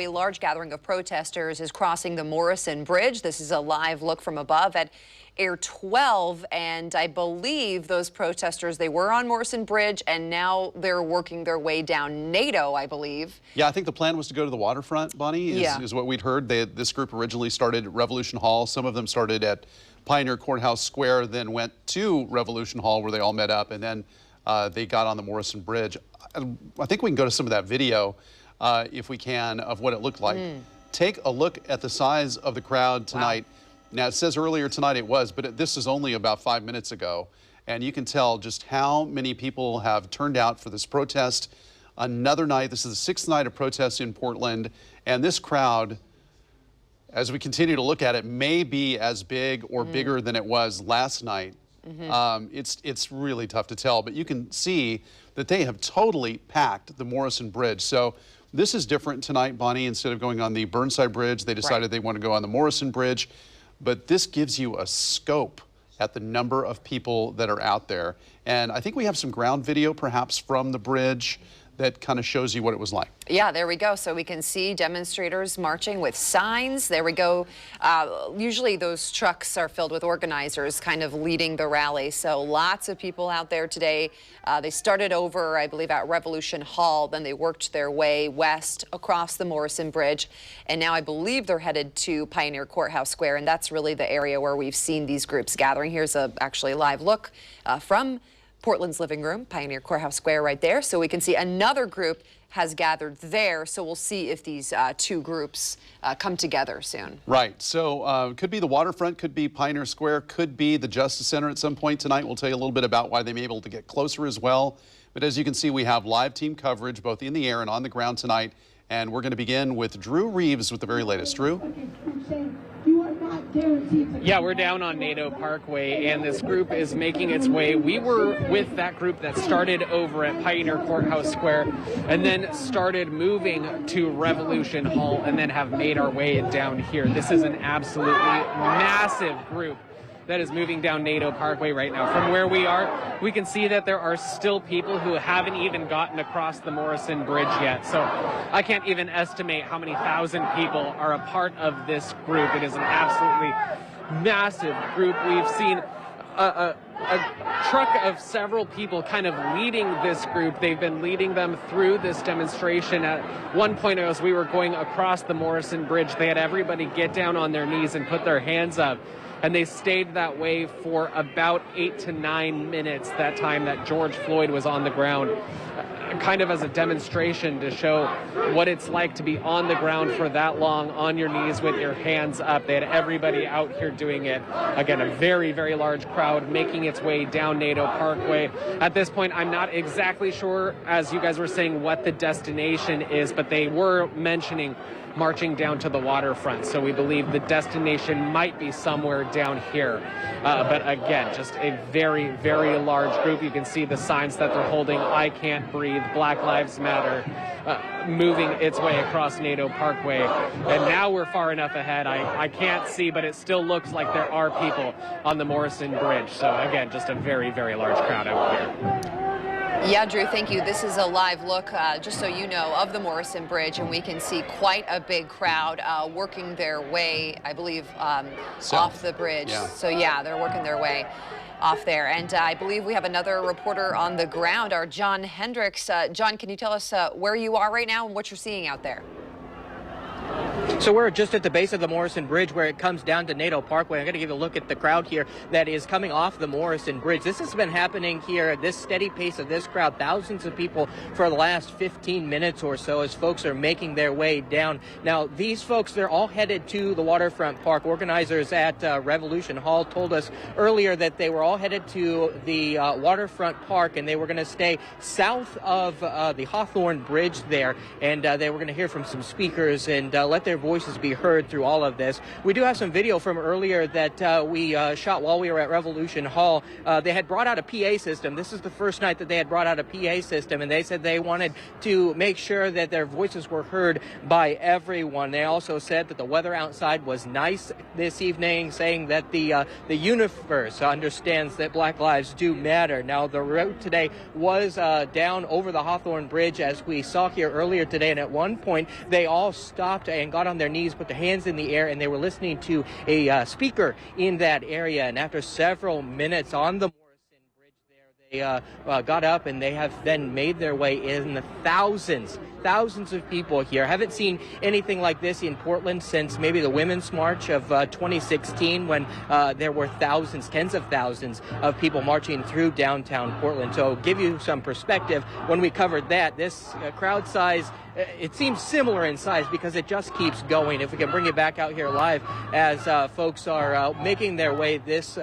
A large gathering of protesters is crossing the Morrison Bridge. This is a live look from above at Air 12, and I believe those protesters, they were on Morrison Bridge, and now they're working their way down NATO, I believe. Yeah, I think the plan was to go to the waterfront, Bonnie, is what we'd heard. This group originally started at Revolution Hall. Some of them started at Pioneer Courthouse Square, then went to Revolution Hall where they all met up, and then they got on the Morrison Bridge. I think we can go to some of that video if we can, of what it looked like. Take a look at the size of the crowd tonight. Wow. Now, it says earlier tonight it was, but this is only about 5 minutes ago. And you can tell just how many people have turned out for this protest. Another night, this is the sixth night of protests in Portland. And this crowd, as we continue to look at it, may be as big or bigger than it was last night. It's really tough to tell, but you can see that they have totally packed the Morrison Bridge. So this is different tonight, Bonnie. Instead of going on the Burnside Bridge, they decided they want to go on the Morrison Bridge. But this gives you a scope at the number of people that are out there. And I think we have some ground video perhaps from the bridge that kind of shows you what it was like. Yeah, there we go. So we can see demonstrators marching with signs. There we go. Usually those trucks are filled with organizers kind of leading the rally. So lots of people out there today. They started over, I believe, at Revolution Hall. Then they worked their way west across the Morrison Bridge. And now I believe they're headed to Pioneer Courthouse Square. And that's really the area where we've seen these groups gathering. Here's actually a live look from Portland's living room, Pioneer Courthouse Square right there. So we can see another group has gathered there. So we'll see if these two groups come together soon. Right. So could be the waterfront, could be Pioneer Square, could be the Justice Center at some point tonight. We'll tell you a little bit about why they may be able to get closer as well. But as you can see, we have live team coverage both in the air and on the ground tonight. And we're going to begin with Drew Reeves with the very latest. Drew? Yeah, we're down on NATO Parkway, and this group is making its way. We were with that group that started over at Pioneer Courthouse Square and then started moving to Revolution Hall and then have made our way down here. This is an absolutely massive group that is moving down NATO Parkway right now. From where we are, we can see that there are still people who haven't even gotten across the Morrison Bridge yet. So I can't even estimate how many thousand people are a part of this group. It is an absolutely massive group. We've seen a truck of several people kind of leading this group. They've been leading them through this demonstration. At one point, as we were going across the Morrison Bridge, they had everybody get down on their knees and put their hands up. And they stayed that way for about 8 to 9 minutes, that time that George Floyd was on the ground, kind of as a demonstration to show what it's like to be on the ground for that long, on your knees with your hands up. They had everybody out here doing it. Again, a very, very large crowd making its way down NATO Parkway. At this point, I'm not exactly sure, as you guys were saying, what the destination is, but they were mentioning marching down to the waterfront. So we believe the destination might be somewhere down here. But again, just a very, very large group. You can see the signs that they're holding. I can't breathe. Black Lives Matter. Moving its way across NATO Parkway. And now we're far enough ahead. I can't see, but it still looks like there are people on the Morrison Bridge. So again, just a very, very large crowd out here. Yeah, Drew, thank you. This is a live look, just so you know, of the Morrison Bridge, and we can see quite a big crowd working their way, I believe, off the bridge. Yeah. So, yeah, they're working their way off there. And I believe we have another reporter on the ground, our John Hendricks. John, can you tell us where you are right now and what you're seeing out there? So we're just at the base of the Morrison Bridge where it comes down to NATO Parkway. I'm going to give you a look at the crowd here that is coming off the Morrison Bridge. This has been happening here, this steady pace of this crowd, thousands of people for the last 15 minutes or so as folks are making their way down. Now, these folks, they're all headed to the waterfront park. Organizers at Revolution Hall told us earlier that they were all headed to the waterfront park and they were going to stay south of the Hawthorne Bridge there. And they were going to hear from some speakers and let their voice voices be heard through all of this. We do have some video from earlier that we shot while we were at Revolution Hall. They had brought out a PA system. This is the first night that they had brought out a PA system, and they said they wanted to make sure that their voices were heard by everyone. They also said that the weather outside was nice this evening, saying that the universe understands that Black lives do matter. Now, the road today was down over the Hawthorne Bridge, as we saw here earlier today, and at one point they all stopped and got on their knees, put their hands in the air, and they were listening to a speaker in that area. And after several minutes on the Morrison Bridge there, they got up, and they have then made their way in. The thousands of people here. Haven't seen anything like this in Portland since maybe the Women's March of 2016, when there were tens of thousands of people marching through downtown Portland. So give you some perspective, when we covered that, this crowd size, it seems similar in size because it just keeps going. If we can bring it back out here live as folks are making their way this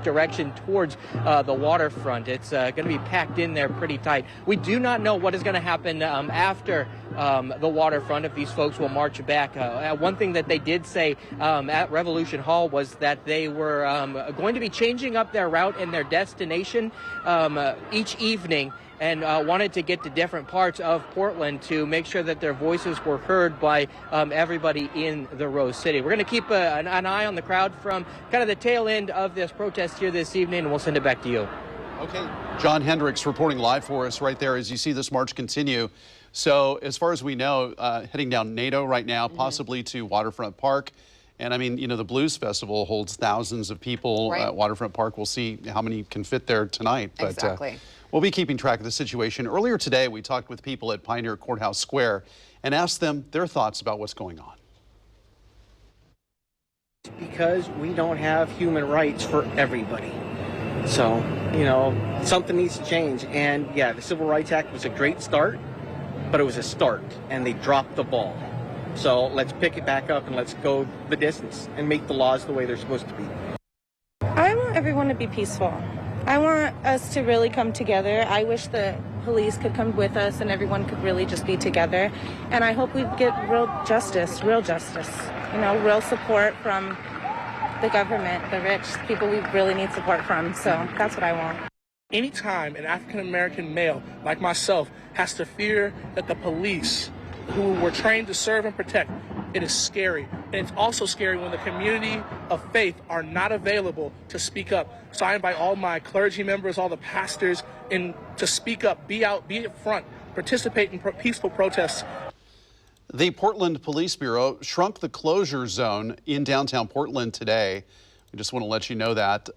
direction towards the waterfront, it's going to be packed in there pretty tight. We do not know what is going to happen after the waterfront, if these folks will march back. One thing that they did say at Revolution Hall was that they were going to be changing up their route and their destination each evening, and wanted to get to different parts of Portland to make sure that their voices were heard by everybody in the Rose City. We're going to keep an eye on the crowd from kind of the tail end of this protest here this evening, and we'll send it back to you. Okay. John Hendricks reporting live for us right there as you see this march continue. So as far as we know, heading down NATO right now, possibly to Waterfront Park. And I mean, you know, the Blues Festival holds thousands of people at Waterfront Park. We'll see how many can fit there tonight. But, exactly. We'll be keeping track of the situation. Earlier today, we talked with people at Pioneer Courthouse Square and asked them their thoughts about what's going on. Because we don't have human rights for everybody. So, you know, something needs to change. And yeah, the Civil Rights Act was a great start, but it was a start, and they dropped the ball. So let's pick it back up and let's go the distance and make the laws the way they're supposed to be. I want everyone to be peaceful. I want us to really come together. I wish the police could come with us and everyone could really just be together. And I hope we get real justice, you know, real support from the government, the rich people we really need support from. So that's what I want. Anytime an African-American male like myself has to fear that the police, who were trained to serve and protect, it is scary. And it's also scary when the community of faith are not available to speak up. So I invite all my clergy members, all the pastors, to speak up, be out, be up front, participate in peaceful protests. The Portland Police Bureau shrunk the closure zone in downtown Portland today. We just want to let you know that.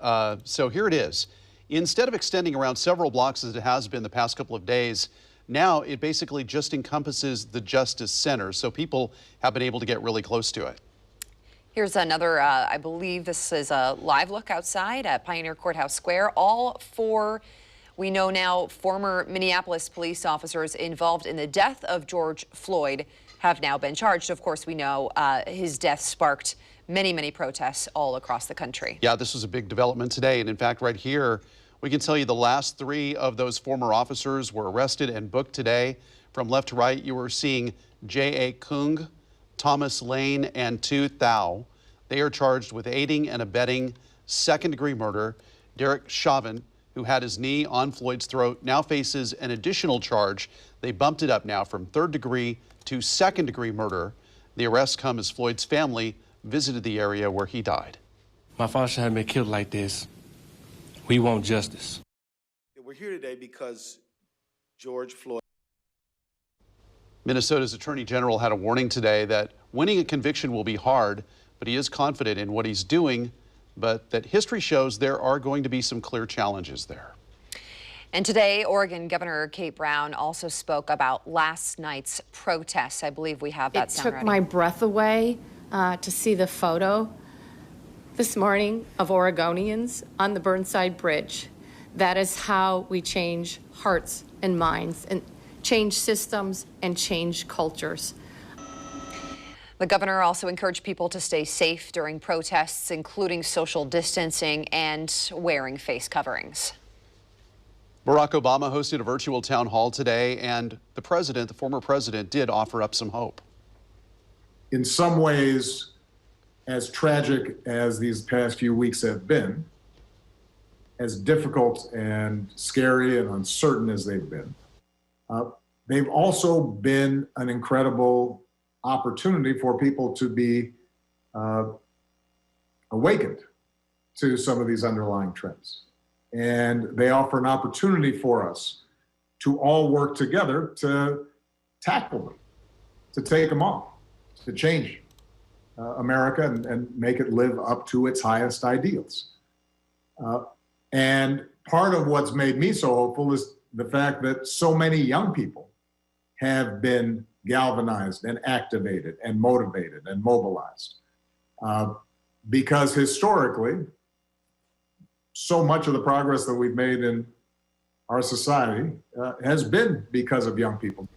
So here it is. Instead of extending around several blocks as it has been the past couple of days, now it basically just encompasses the Justice Center. So people have been able to get really close to it. Here's another, I believe this is a live look outside at Pioneer Courthouse Square. All four, we know now, former Minneapolis police officers involved in the death of George Floyd have now been charged. Of course, we know his death sparked many protests all across the country. Yeah, this was a big development today. And in fact, right here, we can tell you the last three of those former officers were arrested and booked today. From left to right, you were seeing J.A. Kung, Thomas Lane, and Tu Thao. They are charged with aiding and abetting second-degree murder. Derek Chauvin, who had his knee on Floyd's throat, now faces an additional charge. They bumped it up now from third-degree to second-degree murder. The arrests come as Floyd's family visited the area where he died. My father should have been killed like this. We want justice. We're here today because George Floyd. Minnesota's Attorney General had a warning today that winning a conviction will be hard, but he is confident in what he's doing, but that history shows there are going to be some clear challenges there. And today, Oregon Governor Kate Brown also spoke about last night's protests. I believe we have that sound ready. It took my breath away to see the photo this morning of Oregonians on the Burnside Bridge. That is how we change hearts and minds and change systems and change cultures. The governor also encouraged people to stay safe during protests, including social distancing and wearing face coverings. Barack Obama hosted a virtual town hall today, and the former president, did offer up some hope. in some ways, as tragic as these past few weeks have been, as difficult and scary and uncertain as they've been, they've also been an incredible opportunity for people to be awakened to some of these underlying trends. And they offer an opportunity for us to all work together to tackle them, to take them on, to change America and make it live up to its highest ideals. And part of what's made me so hopeful is the fact that so many young people have been galvanized and activated and motivated and mobilized. Because historically, so much of the progress that we've made in our society has been because of young people.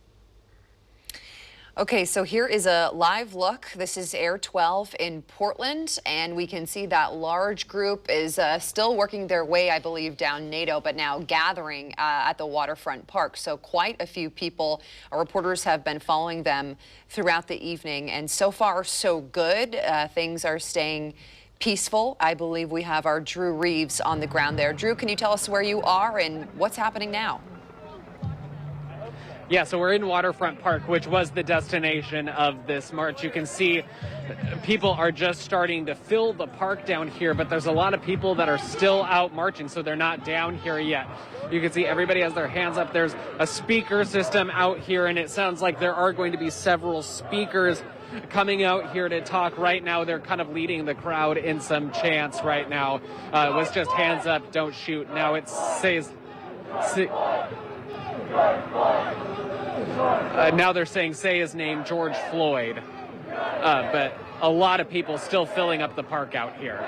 Okay, so here is a live look. This is Air 12 in Portland, and we can see that large group is still working their way, I believe, down NATO, but now gathering at the waterfront park. So quite a few people. Our reporters have been following them throughout the evening, and so far, so good. Things are staying peaceful. I believe we have our Drew Reeves on the ground there. Drew, can you tell us where you are and what's happening now? Yeah, so we're in Waterfront Park, which was the destination of this march. You can see people are just starting to fill the park down here, but there's a lot of people that are still out marching, so they're not down here yet. You can see everybody has their hands up. There's a speaker system out here, and it sounds like there are going to be several speakers coming out here to talk right now. They're kind of leading the crowd in some chants right now. It was just hands up, don't shoot. Now it says... now they're saying, say his name, George Floyd. But a lot of people still filling up the park out here.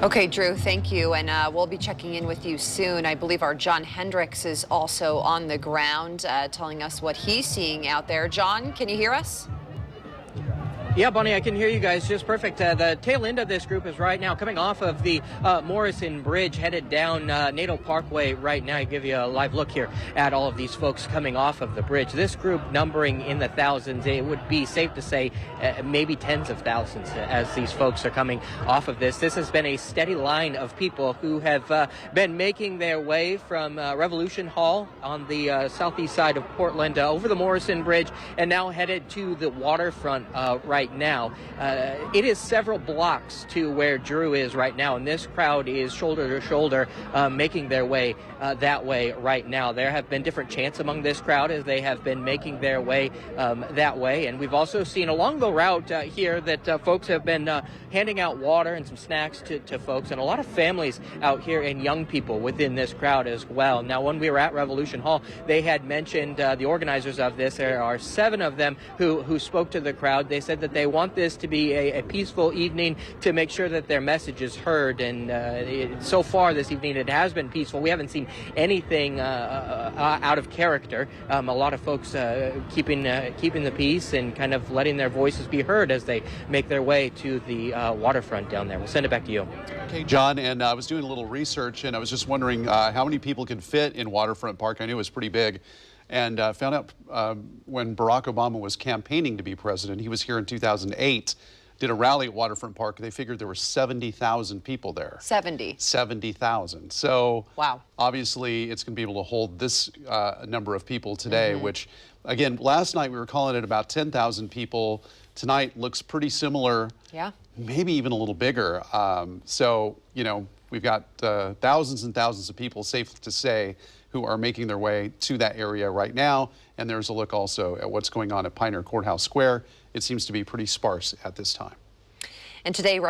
Okay, Drew, thank you, and we'll be checking in with you soon. I believe our John Hendricks is also on the ground telling us what he's seeing out there. John, can you hear us? Yeah, Bonnie, I can hear you guys just perfect. The tail end of this group is right now coming off of the Morrison Bridge, headed down NATO Parkway right now. I give you a live look here at all of these folks coming off of the bridge. This group numbering in the thousands. It would be safe to say maybe tens of thousands as these folks are coming off of this. This has been a steady line of people who have been making their way from Revolution Hall on the southeast side of Portland over the Morrison Bridge and now headed to the waterfront right now. It is several blocks to where Drew is right now, and this crowd is shoulder to shoulder making their way that way right now. There have been different chants among this crowd as they have been making their way that way, and we've also seen along the route here that folks have been handing out water and some snacks to folks, and a lot of families out here and young people within this crowd as well. Now, when we were at Revolution Hall, they had mentioned the organizers of this. There are 7 of them who spoke to the crowd. They said that they want this to be a peaceful evening to make sure that their message is heard. And so far this evening, it has been peaceful. We haven't seen anything out of character. A lot of folks keeping the peace and kind of letting their voices be heard as they make their way to the waterfront down there. We'll send it back to you. Okay, John, and I was doing a little research, and I was just wondering how many people can fit in Waterfront Park. I knew it was pretty big. And found out when Barack Obama was campaigning to be president, he was here in 2008, did a rally at Waterfront Park. They figured there were 70,000 people there. 70,000. So wow. Obviously, it's going to be able to hold this number of people today, which, again, last night we were calling it about 10,000 people. Tonight looks pretty similar. Yeah. Maybe even a little bigger. So, you know, we've got thousands and thousands of people, safe to say, who are making their way to that area right now. And there's a look also at what's going on at Pioneer Courthouse Square. It seems to be pretty sparse at this time. And today,